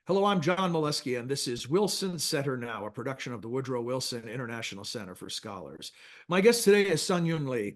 Hello, I'm John Molesky, and this is Wilson Center Now, a production of the Woodrow Wilson International Center for Scholars. My guest today is Sung-Yoon Lee.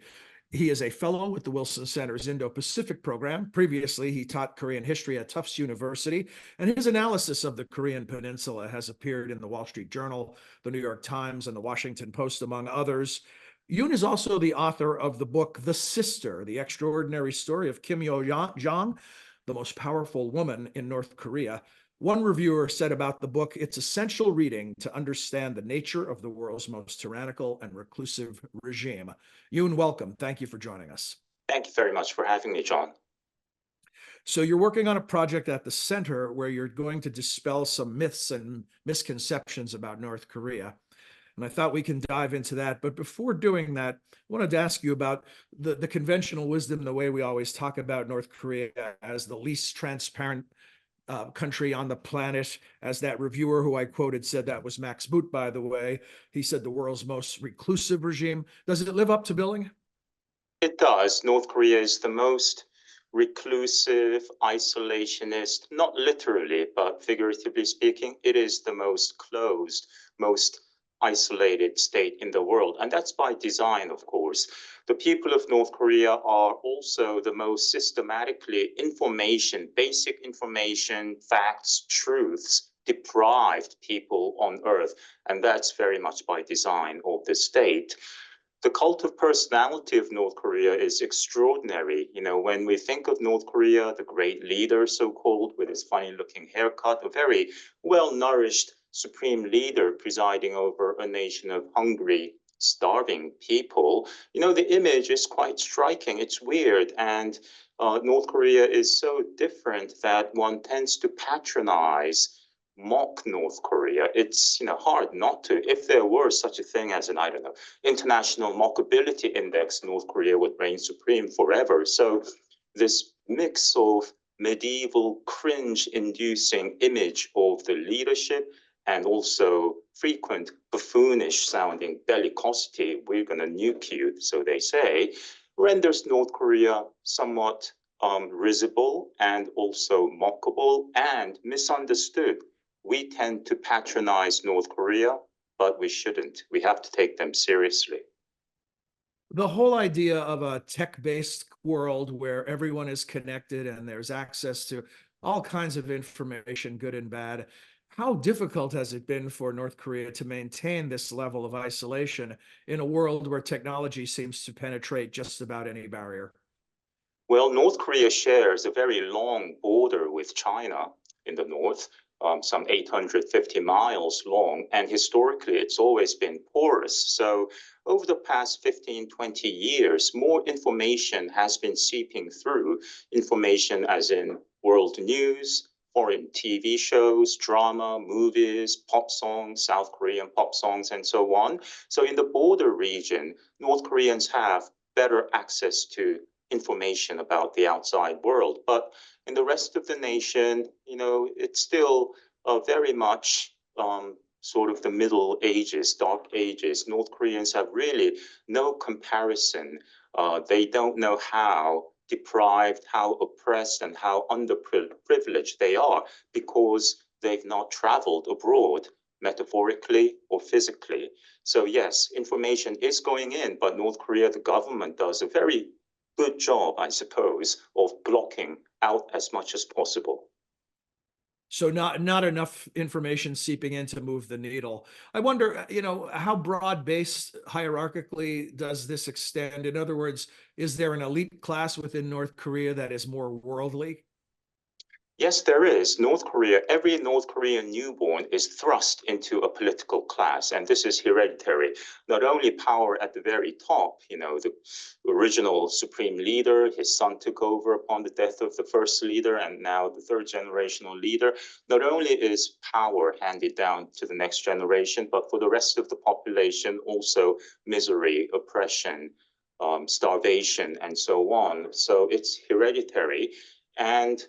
He is a fellow with the Wilson Center's Indo-Pacific program. Previously, he taught Korean history at Tufts University, and his analysis of the Korean Peninsula has appeared in the Wall Street Journal, the New York Times, and the Washington Post, among others. Yoon is also the author of the book The Sister, the extraordinary story of Kim Yo-jong, the most powerful woman in North Korea. One reviewer said about the book, it's essential reading to understand the nature of the world's most tyrannical and reclusive regime. Yoon, welcome. Thank you for joining us. Thank you very much for having me, John. So you're working on a project at the center where you're going to dispel some myths and misconceptions about North Korea. And I thought we can dive into that. But before doing that, I wanted to ask you about the conventional wisdom, the way we always talk about North Korea as the least transparent country on the planet. As that reviewer who I quoted said, that was Max Boot, by the way. He said the world's most reclusive regime. Does it live up to billing? It does. North Korea is the most reclusive, isolationist, not literally, but figuratively speaking, it is the most closed, most isolated state in the world. And that's by design, of course. The people of North Korea are also the most systematically basic information, facts, truths, deprived people on earth. And that's very much by design of the state. The cult of personality of North Korea is extraordinary. You know, when we think of North Korea, the great leader, so-called, with his funny-looking haircut, a very well-nourished supreme leader presiding over a nation of hungry, starving people, you know, the image is quite striking. It's weird. And North Korea is so different that one tends to patronize, mock North Korea. It's, you know, hard not to. If there were such a thing as an, I don't know, international mockability index, North Korea would reign supreme forever. So this mix of medieval cringe-inducing image of the leadership and also frequent buffoonish sounding bellicosity, we're going to nuke you, so they say, renders North Korea somewhat risible and also mockable and misunderstood. We tend to patronize North Korea, but we shouldn't. We have to take them seriously. The whole idea of a tech-based world where everyone is connected and there's access to all kinds of information, good and bad, how difficult has it been for North Korea to maintain this level of isolation in a world where technology seems to penetrate just about any barrier? Well, North Korea shares a very long border with China in the north, some 850 miles long, and historically it's always been porous. So over the past 15, 20 years, more information has been seeping through, information as in world news, foreign TV shows, drama, movies, pop songs, South Korean pop songs, and so on. So in the border region, North Koreans have better access to information about the outside world. But in the rest of the nation, you know, it's still very much sort of the Middle Ages, Dark Ages. North Koreans have really no comparison. They don't know how deprived, how oppressed, and how underprivileged they are because they've not traveled abroad, metaphorically or physically. So yes, information is going in, but North Korea, the government does a very good job, I suppose, of blocking out as much as possible. So not enough information seeping in to move the needle. I wonder, you know, how broad-based hierarchically does this extend? In other words, is there an elite class within North Korea that is more worldly? Yes, there is. North Korea, every North Korean newborn is thrust into a political class, and this is hereditary. Not only power at the very top, you know, the original supreme leader, his son took over upon the death of the first leader, and now the third generational leader. Not only is power handed down to the next generation, but for the rest of the population, also misery, oppression, starvation, and so on. So it's hereditary. And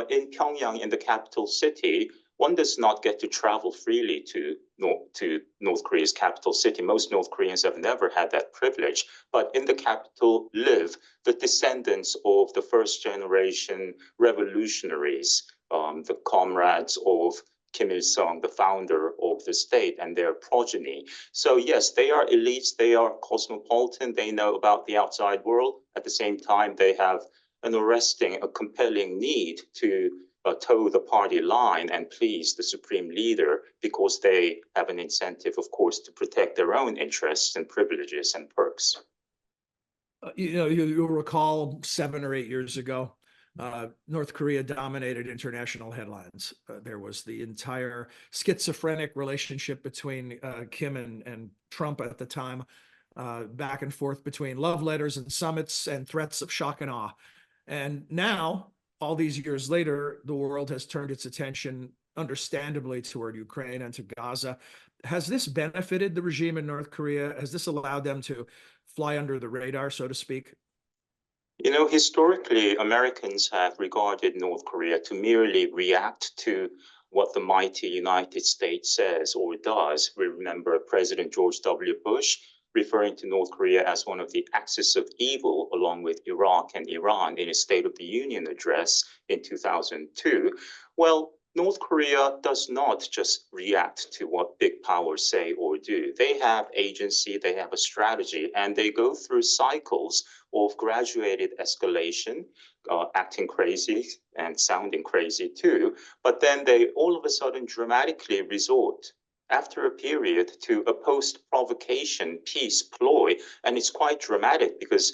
in Pyongyang, in the capital city, one does not get to travel freely to North Korea's capital city. Most North Koreans have never had that privilege. But in the capital live the descendants of the first generation revolutionaries, the comrades of Kim Il-sung, the founder of the state, and their progeny. So yes, they are elites, they are cosmopolitan, they know about the outside world. At the same time, they have an arresting, a compelling need to toe the party line and please the supreme leader because they have an incentive, of course, to protect their own interests and privileges and perks. You'll recall 7 or 8 years ago, North Korea dominated international headlines. There was the entire schizophrenic relationship between Kim and Trump at the time, back and forth between love letters and summits and threats of shock and awe. And now, all these years later, the world has turned its attention, understandably, toward Ukraine and to Gaza. Has this benefited the regime in North Korea? Has this allowed them to fly under the radar, so to speak? You know, historically, Americans have regarded North Korea to merely react to what the mighty United States says or does. We remember President George W. Bush referring to North Korea as one of the axis of evil, along with Iraq and Iran, in his State of the Union address in 2002. Well, North Korea does not just react to what big powers say or do. They have agency, they have a strategy, and they go through cycles of graduated escalation, acting crazy and sounding crazy too. But then they all of a sudden dramatically resort after a period to a post-provocation peace ploy. And it's quite dramatic because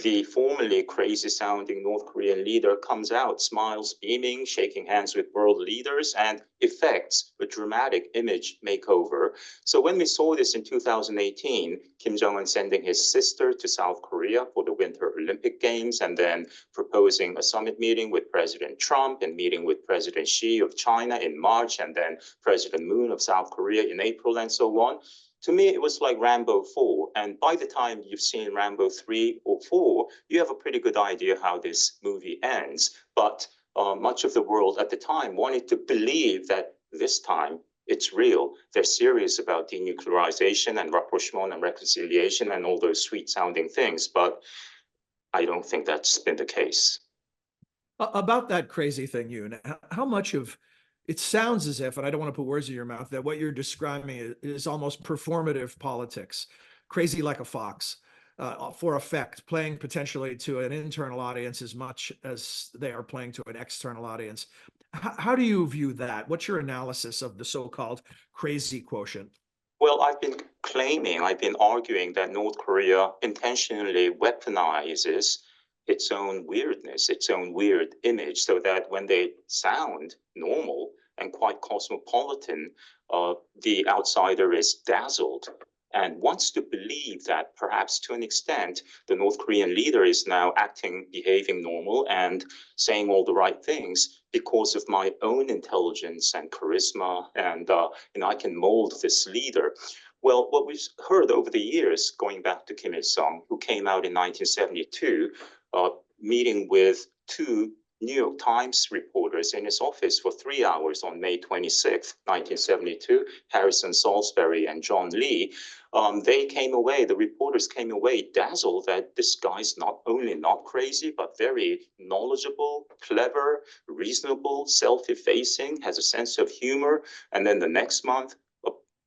the formerly crazy sounding North Korean leader comes out, smiles, beaming, shaking hands with world leaders, and effects a dramatic image makeover. So when we saw this in 2018, Kim Jong-un sending his sister to South Korea for the Winter Olympic Games, and then proposing a summit meeting with President Trump and meeting with President Xi of China in March, and then President Moon of South Korea in April, and so on. To me, it was like Rambo 4. And by the time you've seen Rambo 3 or 4, you have a pretty good idea how this movie ends. But much of the world at the time wanted to believe that this time it's real. They're serious about denuclearization and rapprochement and reconciliation and all those sweet sounding things. But I don't think that's been the case. About that crazy thing, Yoon, how much of it sounds as if, and I don't want to put words in your mouth, that what you're describing is almost performative politics, crazy like a fox, for effect, playing potentially to an internal audience as much as they are playing to an external audience. How do you view that? What's your analysis of the so-called crazy quotient? Well, I've been arguing that North Korea intentionally weaponizes its own weirdness, its own weird image, so that when they sound normal and quite cosmopolitan, the outsider is dazzled and wants to believe that perhaps to an extent, the North Korean leader is now behaving normal and saying all the right things because of my own intelligence and charisma, and I can mold this leader. Well, what we've heard over the years, going back to Kim Il-sung, who came out in 1972, meeting with 2 New York Times reporters in his office for 3 hours on May 26th, 1972, Harrison Salisbury and John Lee. The reporters came away dazzled that this guy's not only not crazy, but very knowledgeable, clever, reasonable, self-effacing, has a sense of humor. And then the next month,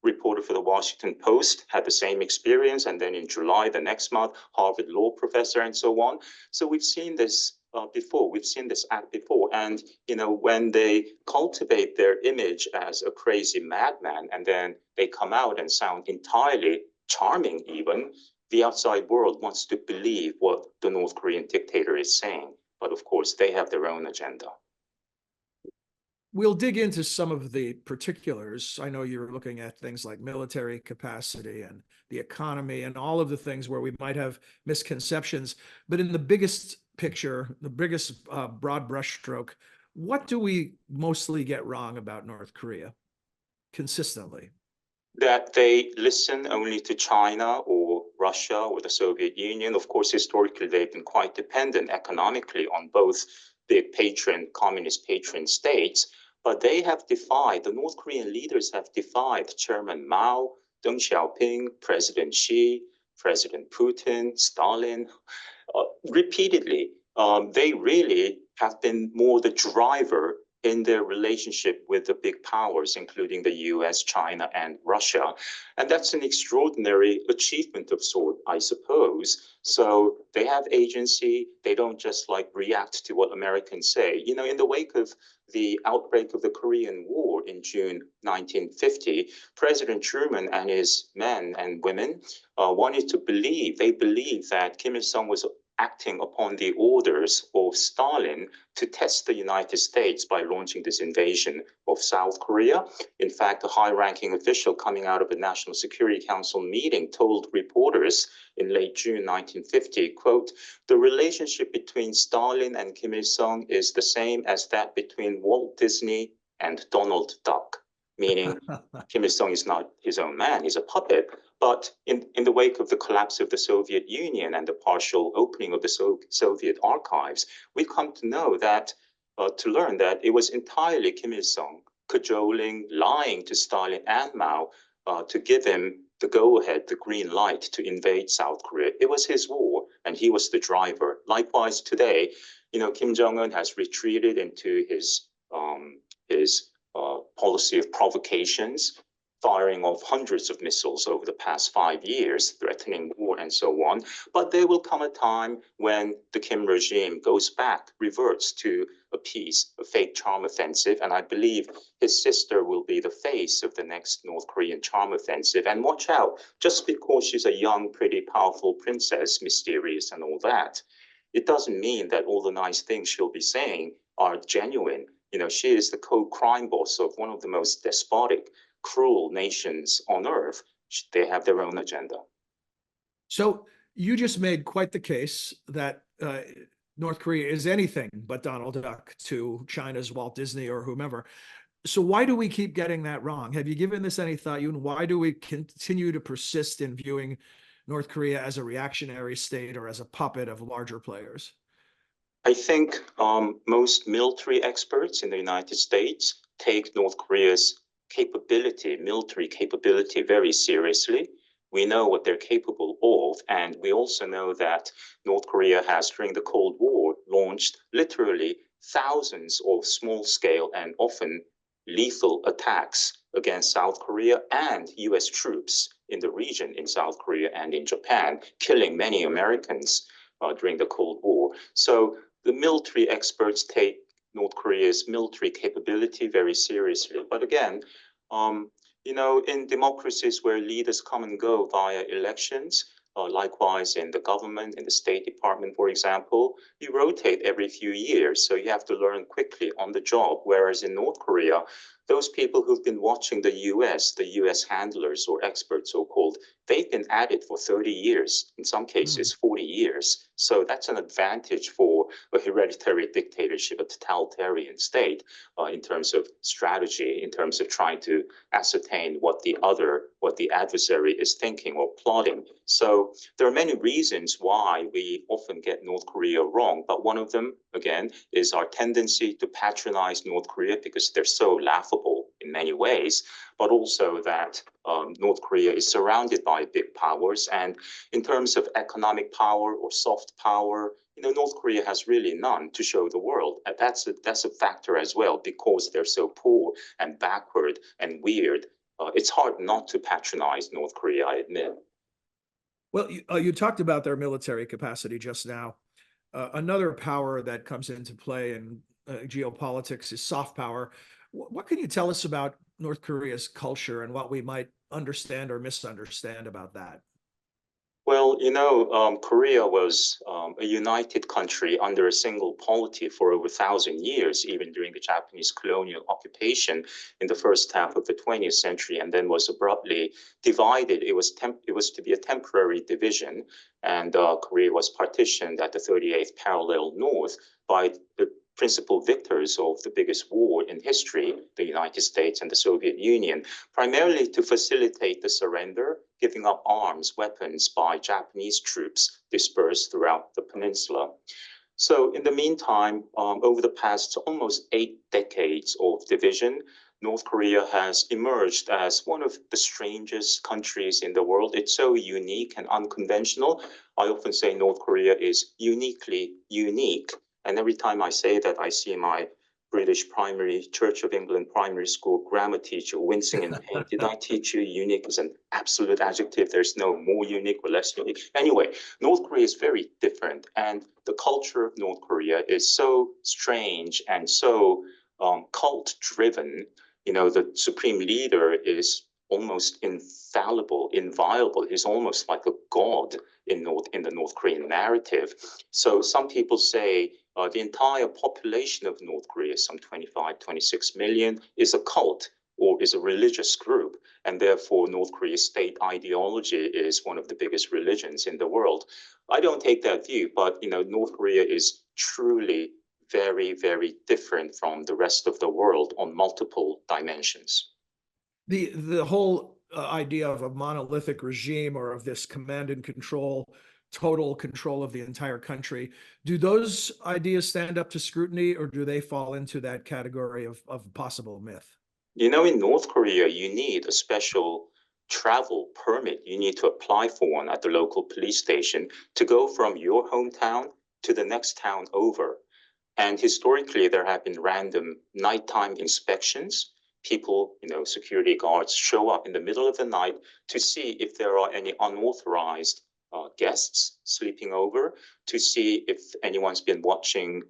reporter for the Washington Post had the same experience. And then in July, the next month, Harvard law professor, and so on. So we've seen this before. We've seen this act before. And, when they cultivate their image as a crazy madman, and then they come out and sound entirely charming even, the outside world wants to believe what the North Korean dictator is saying. But of course, they have their own agenda. We'll dig into some of the particulars. I know you're looking at things like military capacity and the economy and all of the things where we might have misconceptions. But in the biggest picture, the biggest broad brushstroke, what do we mostly get wrong about North Korea consistently? That they listen only to China or Russia or the Soviet Union. Of course, historically, they've been quite dependent economically on both big communist patron states. But the North Korean leaders have defied Chairman Mao, Deng Xiaoping, President Xi, President Putin, Stalin, repeatedly. They really have been more the driver in their relationship with the big powers, including the US, China, and Russia. And that's an extraordinary achievement of sort, I suppose. So they have agency. They don't just like react to what Americans say. You know, in the wake of the outbreak of the Korean War in June 1950, President Truman and his men and women wanted to believe, they believed that Kim Il-sung was acting upon the orders of Stalin to test the United States by launching this invasion of South Korea. In fact, a high-ranking official coming out of a National Security Council meeting told reporters in late June 1950, quote, "The relationship between Stalin and Kim Il-sung is the same as that between Walt Disney and Donald Duck," meaning Kim Il-sung is not his own man, he's a puppet. But in the wake of the collapse of the Soviet Union and the partial opening of the Soviet archives, we come to know that, to learn that it was entirely Kim Il-sung cajoling, lying to Stalin and Mao to give him the go-ahead, the green light to invade South Korea. It was his war, and he was the driver. Likewise, today, you know, Kim Jong-un has retreated into his policy of provocations, firing off hundreds of missiles over the past 5 years, threatening war and so on. But there will come a time when the Kim regime goes back, reverts to a fake charm offensive. And I believe his sister will be the face of the next North Korean charm offensive. And watch out, just because she's a young, pretty, powerful princess, mysterious and all that, it doesn't mean that all the nice things she'll be saying are genuine. You know, she is the co-crime boss of one of the most despotic, cruel nations on earth. They have their own agenda. So you just made quite the case that North Korea is anything but Donald Duck to China's Walt Disney or whomever. So why do we keep getting that wrong? Have you given this any thought, Yoon? Why do we continue to persist in viewing North Korea as a reactionary state or as a puppet of larger players? I think most military experts in the United States take North Korea's military capability, very seriously. We know what they're capable of, and we also know that North Korea has, during the Cold War, launched literally thousands of small-scale and often lethal attacks against South Korea and US troops in the region, in South Korea and in Japan, killing many Americans during the Cold War. So the military experts take North Korea's military capability very seriously. But again, you know, in democracies where leaders come and go via elections, likewise in the government, in the State Department, for example, you rotate every few years. So you have to learn quickly on the job. Whereas in North Korea, those people who've been watching the US handlers or experts, so-called, they've been at it for 30 years, in some cases 40 years. So that's an advantage for a hereditary dictatorship, a totalitarian state, in terms of strategy, in terms of trying to ascertain what the adversary is thinking or plotting. So there are many reasons why we often get North Korea wrong, but one of them, again, is our tendency to patronize North Korea because they're so laughable in many ways, but also that North Korea is surrounded by big powers. And in terms of economic power or soft power, you know, North Korea has really none to show the world. And that's a factor as well, because they're so poor and backward and weird. It's hard not to patronize North Korea, I admit. Well, you talked about their military capacity just now. Another power that comes into play in geopolitics is soft power. What can you tell us about North Korea's culture and what we might understand or misunderstand about that? Well, you know, Korea was a united country under a single polity for over 1,000 years, even during the Japanese colonial occupation in the first half of the 20th century, and then was abruptly divided. It was to be a temporary division, and Korea was partitioned at the 38th parallel north by the principal victors of the biggest war in history, the United States and the Soviet Union, primarily to facilitate the surrender, giving up arms, weapons by Japanese troops dispersed throughout the peninsula. So in the meantime, over the past almost 8 decades of division, North Korea has emerged as one of the strangest countries in the world. It's so unique and unconventional. I often say North Korea is uniquely unique. And every time I say that, I see my British Church of England primary school grammar teacher, wincing in pain. Did I teach you unique is an absolute adjective? There's no more unique or less unique. Anyway, North Korea is very different, and the culture of North Korea is so strange and so cult-driven. You know, the supreme leader is almost infallible, inviolable. He's almost like a god in the North Korean narrative. So some people say the entire population of North Korea, some 25, 26 million, is a cult or is a religious group. And therefore, North Korea's state ideology is one of the biggest religions in the world. I don't take that view, but North Korea is truly very, very different from the rest of the world on multiple dimensions. The whole idea of a monolithic regime or of this command and control, total control of the entire country, do those ideas stand up to scrutiny, or do they fall into that category of possible myth? In North Korea, you need a special travel permit. You need to apply for one at the local police station to go from your hometown to the next town over. And historically, there have been random nighttime inspections. People, security guards show up in the middle of the night to see if there are any unauthorized guests sleeping over, to see if anyone's been watching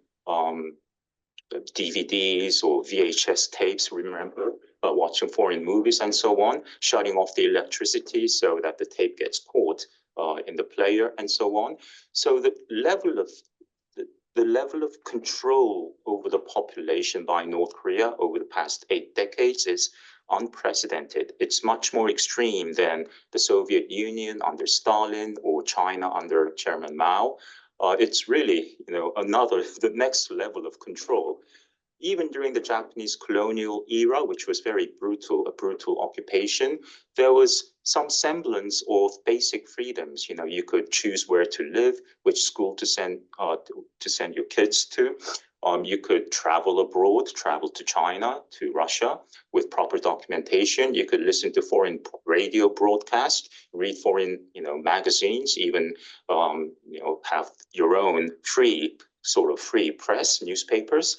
DVDs or VHS tapes, remember, watching foreign movies and so on, shutting off the electricity so that the tape gets caught in the player and so on. So the level of control over the population by North Korea over the past 8 decades is unprecedented. It's much more extreme than the Soviet Union under Stalin or China under Chairman Mao. It's really, the next level of control. Even during the Japanese colonial era, which was very brutal, a brutal occupation, there was some semblance of basic freedoms. You could choose where to live, which school to send your kids to. You could travel abroad, travel to China, to Russia with proper documentation. You could listen to foreign radio broadcasts, read foreign, magazines, even, have your own free press, newspapers.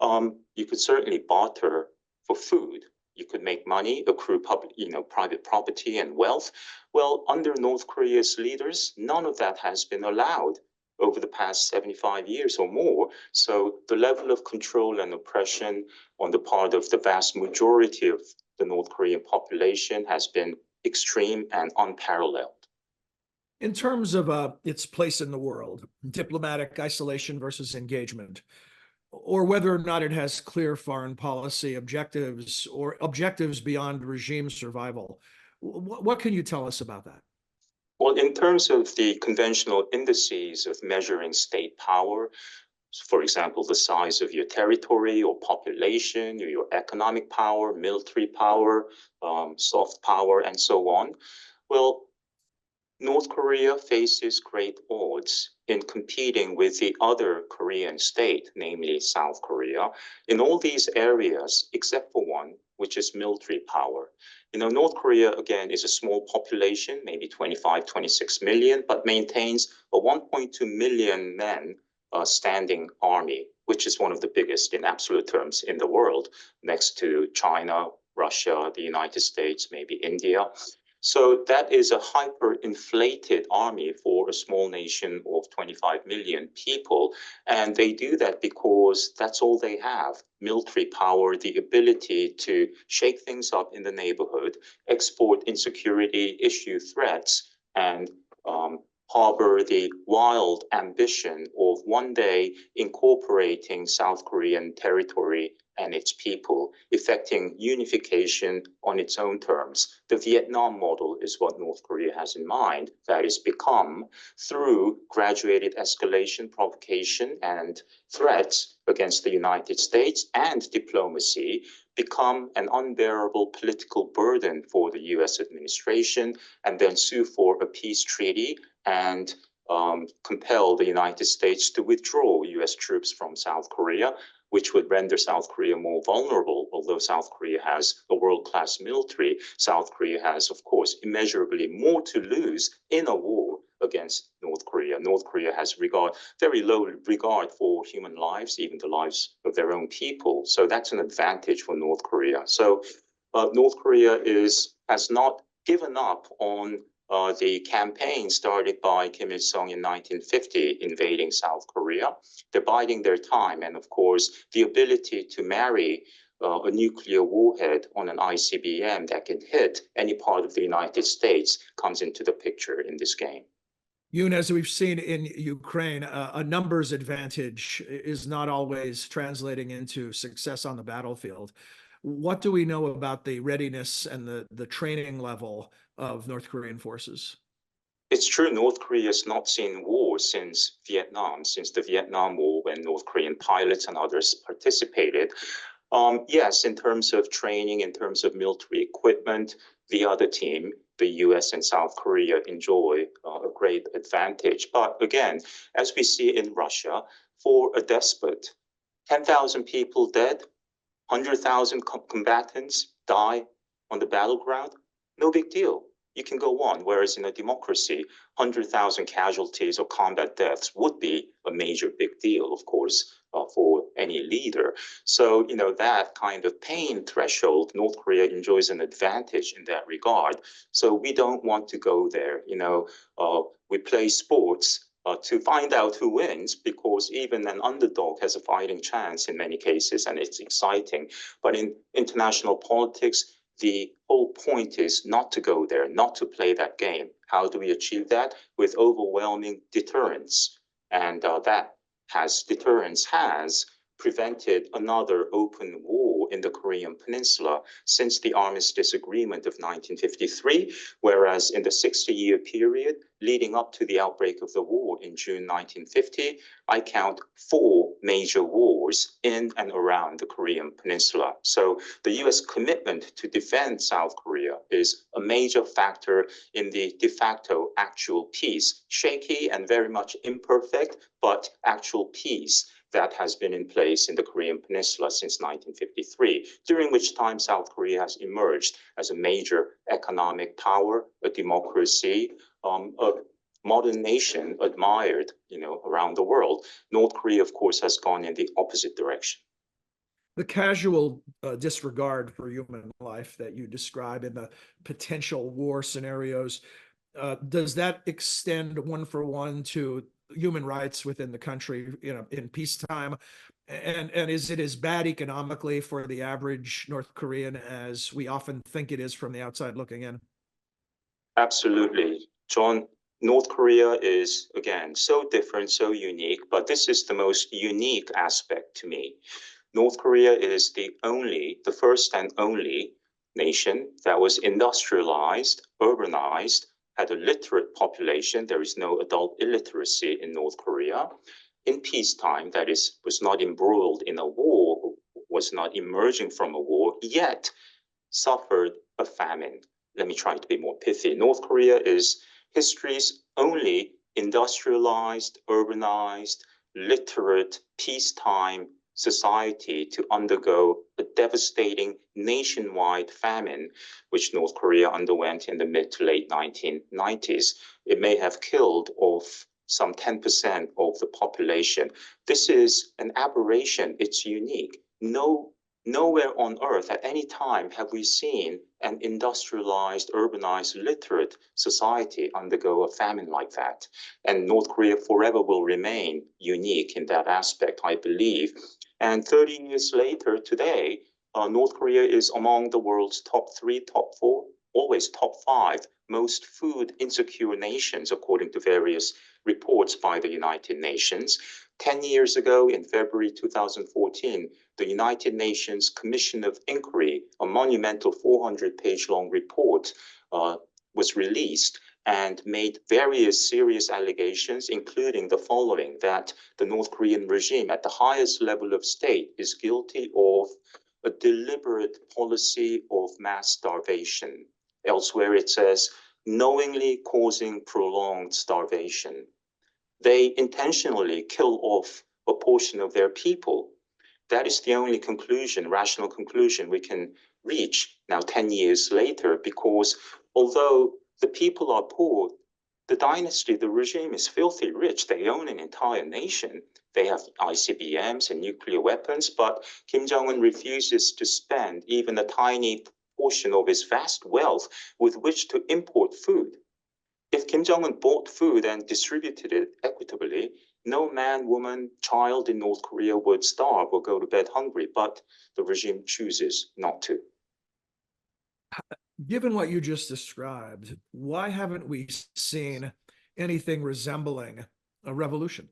You could certainly barter for food. You could make money, accrue private property and wealth. Well, under North Korea's leaders, none of that has been allowed over the past 75 years or more. So the level of control and oppression on the part of the vast majority of the North Korean population has been extreme and unparalleled. In terms of its place in the world, diplomatic isolation versus engagement, or whether or not it has clear foreign policy objectives or objectives beyond regime survival, what can you tell us about that? Well, in terms of the conventional indices of measuring state power, for example, the size of your territory or population, or your economic power, military power, soft power, and so on, well, North Korea faces great odds in competing with the other Korean state, namely South Korea, in all these areas, except for one, which is military power. North Korea, again, is a small population, maybe 25, 26 million, but maintains a 1.2 million men standing army, which is one of the biggest in absolute terms in the world, next to China, Russia, the United States, maybe India. So that is a hyper-inflated army for a small nation of 25 million people. And they do that because that's all they have: military power, the ability to shake things up in the neighborhood, export insecurity, issue threats, and harbor the wild ambition of one day incorporating South Korean territory and its people, effecting unification on its own terms. The Vietnam model is what North Korea has in mind. That is become, through graduated escalation, provocation, and threats against the United States and diplomacy, become an unbearable political burden for the US administration, and then sue for a peace treaty and compel the United States to withdraw US troops from South Korea, which would render South Korea more vulnerable. Although South Korea has a world-class military, South Korea has, of course, immeasurably more to lose in a war against North Korea. North Korea has very low regard for human lives, even the lives of their own people. So that's an advantage for North Korea. So North Korea has not given up on the campaign started by Kim Il-sung in 1950, invading South Korea. They're biding their time. And of course, the ability to marry a nuclear warhead on an ICBM that can hit any part of the United States comes into the picture in this game. Yoon, as we've seen in Ukraine, a numbers advantage is not always translating into success on the battlefield. What do we know about the readiness and the training level of North Korean forces? It's true, North Korea has not seen war since Vietnam, since the Vietnam War, when North Korean pilots and others participated. Yes, in terms of training, in terms of military equipment, the other team, the US and South Korea, enjoy a great advantage. But again, as we see in Russia, for a despot, 10,000 people dead, 100,000 combatants die on the battleground, no big deal. You can go on. Whereas in a democracy, 100,000 casualties or combat deaths would be a major big deal, of course, for any leader. So, that kind of pain threshold, North Korea enjoys an advantage in that regard. So we don't want to go there. We play sports to find out who wins, because even an underdog has a fighting chance in many cases, and it's exciting. But in international politics, the whole point is not to go there, not to play that game. How do we achieve that? With overwhelming deterrence. And deterrence has prevented another open war in the Korean Peninsula since the Armistice Agreement of 1953, whereas in the 60-year period leading up to the outbreak of the war in June 1950, I count 4 major wars in and around the Korean Peninsula. So the US commitment to defend South Korea is a major factor in the de facto actual peace, shaky and very much imperfect, but actual peace that has been in place in the Korean Peninsula since 1953, during which time South Korea has emerged as a major economic power, a democracy, a modern nation admired, around the world. North Korea, of course, has gone in the opposite direction. The casual disregard for human life that you describe in the potential war scenarios, does that extend one for one to human rights within the country, in peacetime? And is it as bad economically for the average North Korean as we often think it is from the outside looking in? Absolutely, John. North Korea is, again, so different, so unique, but this is the most unique aspect to me. North Korea is the first and only nation that was industrialized, urbanized, had a literate population. There is no adult illiteracy in North Korea. In peacetime, that is, was not embroiled in a war, was not emerging from a war, yet suffered a famine. Let me try to be more pithy. North Korea is history's only industrialized, urbanized, literate, peacetime society to undergo a devastating nationwide famine, which North Korea underwent in the mid to late 1990s. It may have killed off some 10% of the population. This is an aberration. It's unique. Nowhere on earth at any time have we seen an industrialized, urbanized, literate society undergo a famine like that. And North Korea forever will remain unique in that aspect, I believe. And 30 years later, today, North Korea is among the world's top 3, top 4, always top 5 most food insecure nations, according to various reports by the United Nations. 10 years ago, in February 2014, the United Nations Commission of Inquiry, a monumental 400-page long report, was released and made various serious allegations, including the following: that the North Korean regime at the highest level of state is guilty of a deliberate policy of mass starvation. Elsewhere, it says, knowingly causing prolonged starvation. They intentionally kill off a portion of their people. That is the only conclusion, rational conclusion we can reach now 10 years later, because although the people are poor, The dynasty, the regime is filthy rich. They own an entire nation. They have ICBMs and nuclear weapons, but Kim Jong-un refuses to spend even a tiny portion of his vast wealth with which to import food. If Kim Jong-un bought food and distributed it equitably, no man, woman, child in North Korea would starve or go to bed hungry, but the regime chooses not to. Given what you just described, why haven't we seen anything resembling a revolution?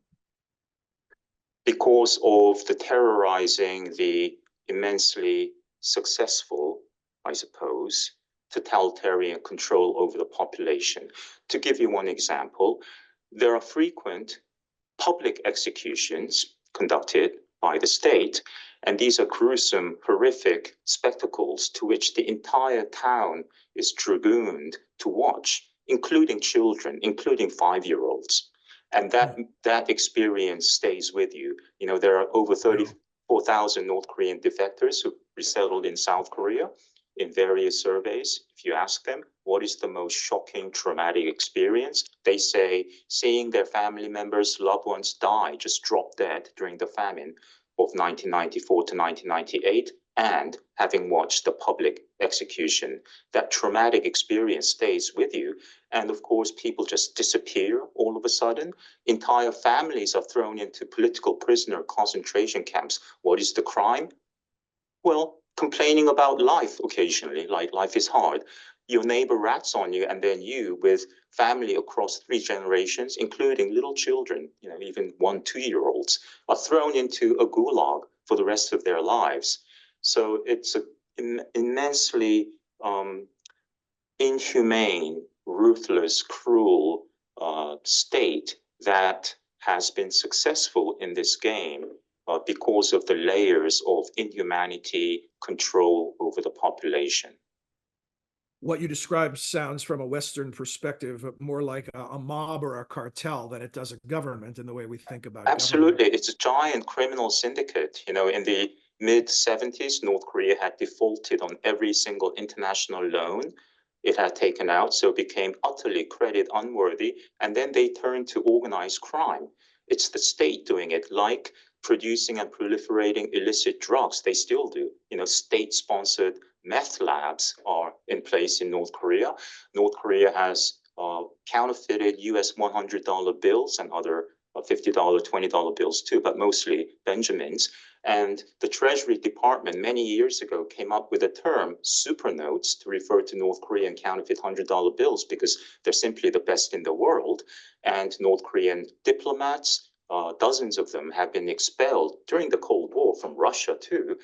Because of the terrorizing the immensely successful, I suppose, totalitarian control over the population. To give you one example, there are frequent public executions conducted by the state, and these are gruesome, horrific spectacles to which the entire town is dragooned to watch, including children, including 5-year-olds. And that experience stays with you. You know, there are over 34,000 North Korean defectors who resettled in South Korea. In various surveys, if you ask them, what is the most shocking, traumatic experience? They say seeing their family members, loved ones die, just drop dead during the famine of 1994 to 1998, and having watched the public execution. That traumatic experience stays with you. And of course, people just disappear all of a sudden. Entire families are thrown into political prisoner concentration camps. What is the crime? Well, complaining about life occasionally, like life is hard. Your neighbor rats on you, and then you, with family across 3 generations, including little children, you know, even 1, 2-year-olds, are thrown into a gulag for the rest of their lives. So it's an immensely inhumane, ruthless, cruel state that has been successful in this game because of the layers of inhumanity, control over the population. What you described sounds from a Western perspective more like a mob or a cartel than it does a government in the way we think about Absolutely. government. It's a giant criminal syndicate. You know, in the mid-70s, North Korea had defaulted on every single international loan it had taken out, so it became utterly credit unworthy. And then they turned to organized crime. It's the state doing it, like producing and proliferating illicit drugs. They still do. You know, state-sponsored meth labs are in place in North Korea. North Korea has counterfeited US $100 bills and other $50, $20 bills too, but mostly Benjamins. And the Treasury Department many years ago came up with a term, super notes, to refer to North Korean counterfeit $100 bills because they're simply the best in the world. And North Korean diplomats, dozens of them, have been expelled during the Cold War from Russia too,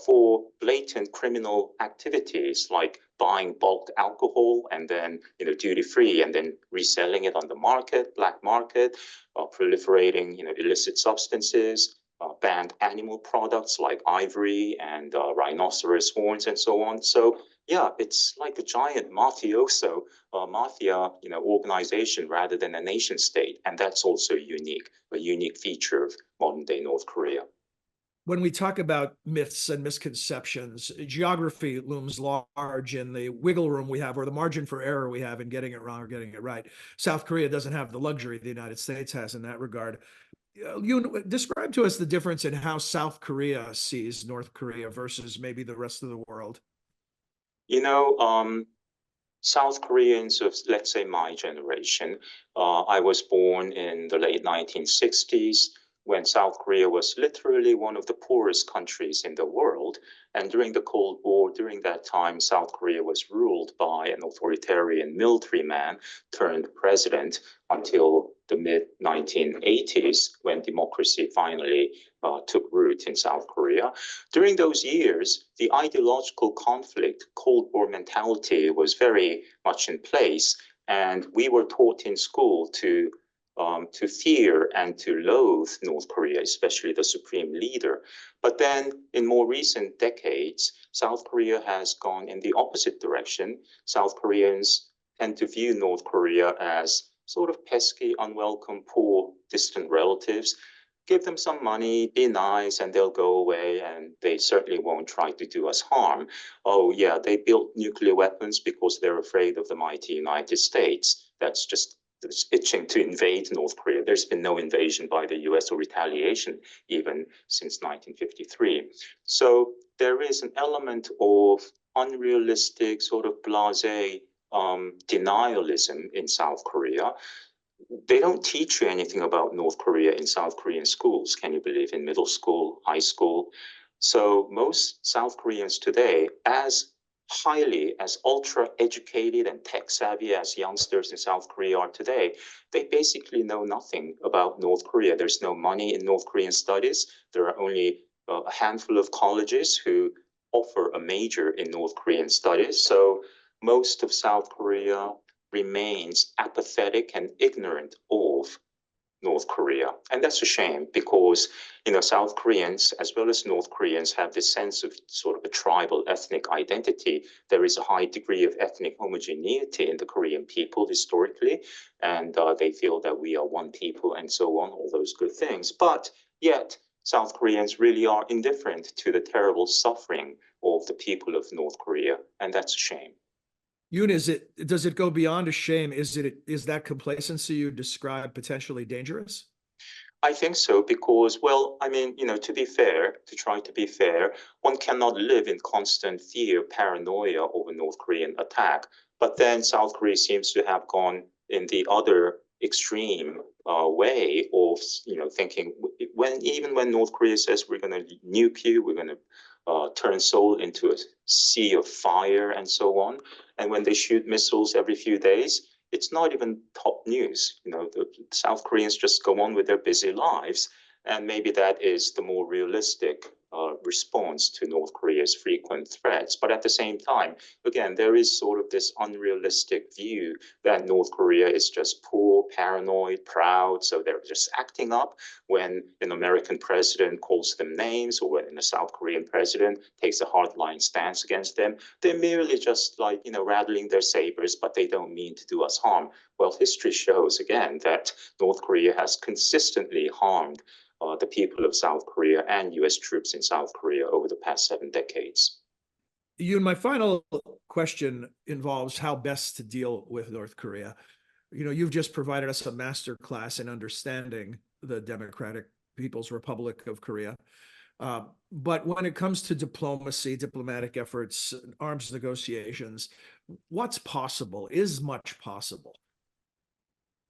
for blatant criminal activities like buying bulk alcohol and then, you know, duty free, and then reselling it on the market, black market, proliferating, you know, illicit substances, banned animal products like ivory and rhinoceros horns and so on. So yeah, it's like a giant mafioso mafia, you know, organization rather than a nation state, and that's also unique, a unique feature of modern day North Korea. When we talk about myths and misconceptions, geography looms large in the wiggle room we have, or the margin for error we have in getting it wrong or getting it right. South Korea doesn't have the luxury the United States has in that regard. You describe to us the difference in how South Korea sees North Korea versus maybe the rest of the world. You know, South Koreans of, let's say, my generation, I was born in the late 1960s when South Korea was literally one of the poorest countries in the world. And during the Cold War, during that time, South Korea was ruled by an authoritarian military man turned president until the mid-1980s when democracy finally took root in South Korea. During those years, the ideological conflict, Cold War mentality was very much in place. And we were taught in school to fear and to loathe North Korea, especially the supreme leader. But then in more recent decades, South Korea has gone in the opposite direction. South Koreans tend to view North Korea as sort of pesky, unwelcome, poor, distant relatives. Give them some money, be nice, and they'll go away, and they certainly won't try to do us harm. Oh, yeah, they built nuclear weapons because they're afraid of the mighty United States. That's just itching to invade North Korea. There's been no invasion by the US or retaliation even since 1953. So there is an element of unrealistic, sort of blasé denialism in South Korea. They don't teach you anything about North Korea in South Korean schools, can you believe, in middle school, high school. So most South Koreans today, as highly, as ultra educated and tech savvy as youngsters in South Korea are today, they basically know nothing about North Korea. There's no money in North Korean studies. There are only a handful of colleges who offer a major in North Korean studies. So most of South Korea remains apathetic and ignorant of North Korea. And that's a shame because, South Koreans as well as North Koreans have this sense of sort of a tribal ethnic identity. There is a high degree of ethnic homogeneity in the Korean people historically, and they feel that we are one people and so on, all those good things. But yet, South Koreans really are indifferent to the terrible suffering of the people of North Korea, and that's a shame. Yoon, does it go beyond a shame? Is that complacency you describe potentially dangerous? I think so because, well, I mean, to be fair, to try to be fair, one cannot live in constant fear, paranoia over North Korean attack. But then South Korea seems to have gone in the other extreme way of, thinking even when North Korea says we're going to nuke you, we're going to turn Seoul into a sea of fire and so on. And when they shoot missiles every few days, it's not even top news. The South Koreans just go on with their busy lives. And maybe that is the more realistic response to North Korea's frequent threats. But at the same time, again, there is sort of this unrealistic view that North Korea is just poor, paranoid, proud. So they're just acting up when an American president calls them names or when a South Korean president takes a hardline stance against them. They're merely just like, rattling their sabers, but they don't mean to do us harm. Well, history shows, again, that North Korea has consistently harmed the people of South Korea and US troops in South Korea over the past 7 decades. Yoon, my final question involves how best to deal with North Korea. You've just provided us a master class in understanding the Democratic People's Republic of Korea. But when it comes to diplomacy, diplomatic efforts, arms negotiations, what's possible? Is much possible?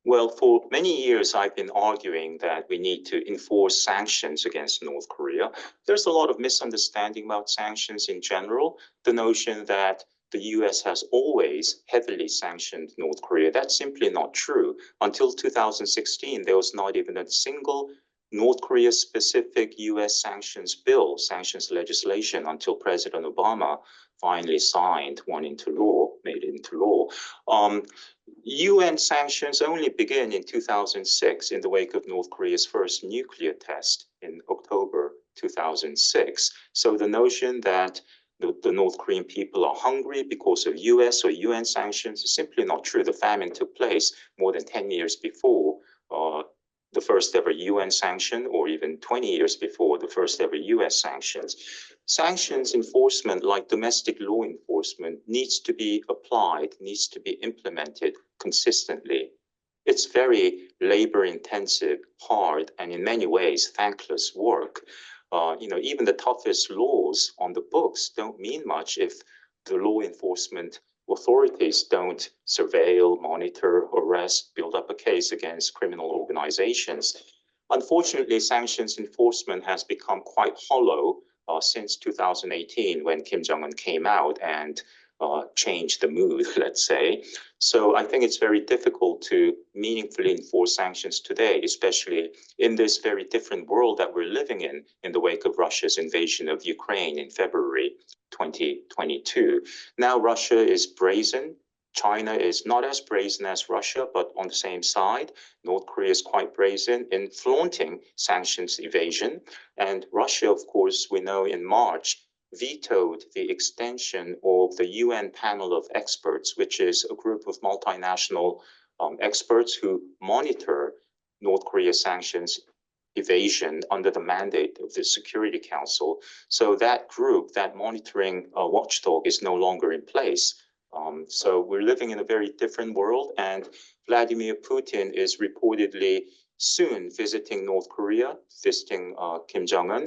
Well, for many years, I've been arguing that we need to enforce sanctions against North Korea. There's a lot of misunderstanding about sanctions in general. The notion that the US has always heavily sanctioned North Korea, that's simply not true. Until 2016, there was not even a single North Korea-specific US sanctions bill, sanctions legislation, until President Obama finally signed one into law, made it into law. UN sanctions only began in 2006 in the wake of North Korea's first nuclear test in October 2006. So the notion that the North Korean people are hungry because of US or UN sanctions is simply not true. The famine took place more than 10 years before the first ever UN sanction, or even 20 years before the first ever US sanctions. Sanctions enforcement, like domestic law enforcement, needs to be applied, needs to be implemented consistently. It's very labor intensive, hard, and in many ways thankless work. Even the toughest laws on the books don't mean much if the law enforcement authorities don't surveil, monitor, arrest, build up a case against criminal organizations. Unfortunately, sanctions enforcement has become quite hollow since 2018 when Kim Jong-un came out and changed the mood, let's say. So I think it's very difficult to meaningfully enforce sanctions today, especially in this very different world that we're living in the wake of Russia's invasion of Ukraine in February 2022. Now Russia is brazen. China is not as brazen as Russia, but on the same side. North Korea is quite brazen in flaunting sanctions evasion. And Russia, of course, we know in March, vetoed the extension of the UN panel of experts, which is a group of multinational experts who monitor North Korea sanctions evasion under the mandate of the Security Council. So that group, that monitoring watchdog, is no longer in place. So we're living in a very different world. And Vladimir Putin is reportedly soon visiting North Korea, visiting Kim Jong-un.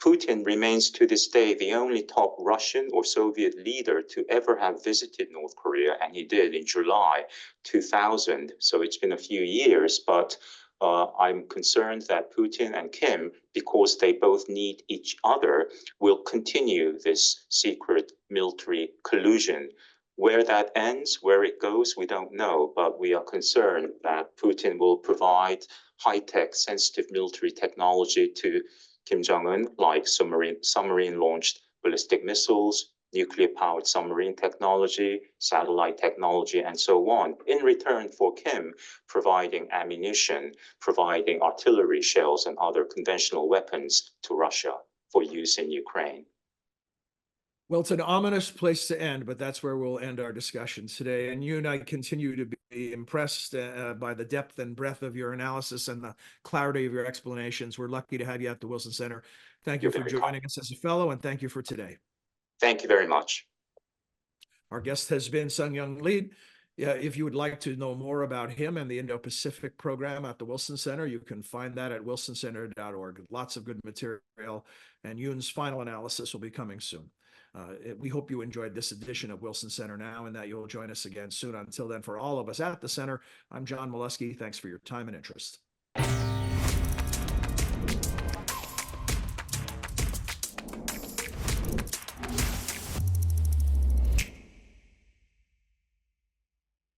Putin remains to this day the only top Russian or Soviet leader to ever have visited North Korea, and he did in July 2000. So it's been a few years, but I'm concerned that Putin and Kim, because they both need each other, will continue this secret military collusion. Where that ends, where it goes, we don't know, but we are concerned that Putin will provide high-tech, sensitive military technology to Kim Jong-un, like submarine-launched ballistic missiles, nuclear-powered submarine technology, satellite technology, and so on, in return for Kim providing ammunition, providing artillery shells and other conventional weapons to Russia for use in Ukraine. Well, it's an ominous place to end, but that's where we'll end our discussion today. And you and I continue to be impressed by the depth and breadth of your analysis and the clarity of your explanations. We're lucky to have you at the Wilson Center. Thank you for joining us as a fellow, and thank you for today. Thank you very much. Our guest has been Sung-Yoon Lee. If you would like to know more about him and the Indo-Pacific program at the Wilson Center, you can find that at wilsoncenter.org. Lots of good material, and Yoon's final analysis will be coming soon. We hope you enjoyed this edition of Wilson Center Now and that you'll join us again soon. Until then, for all of us at the center, I'm John Molesky. Thanks for your time and interest.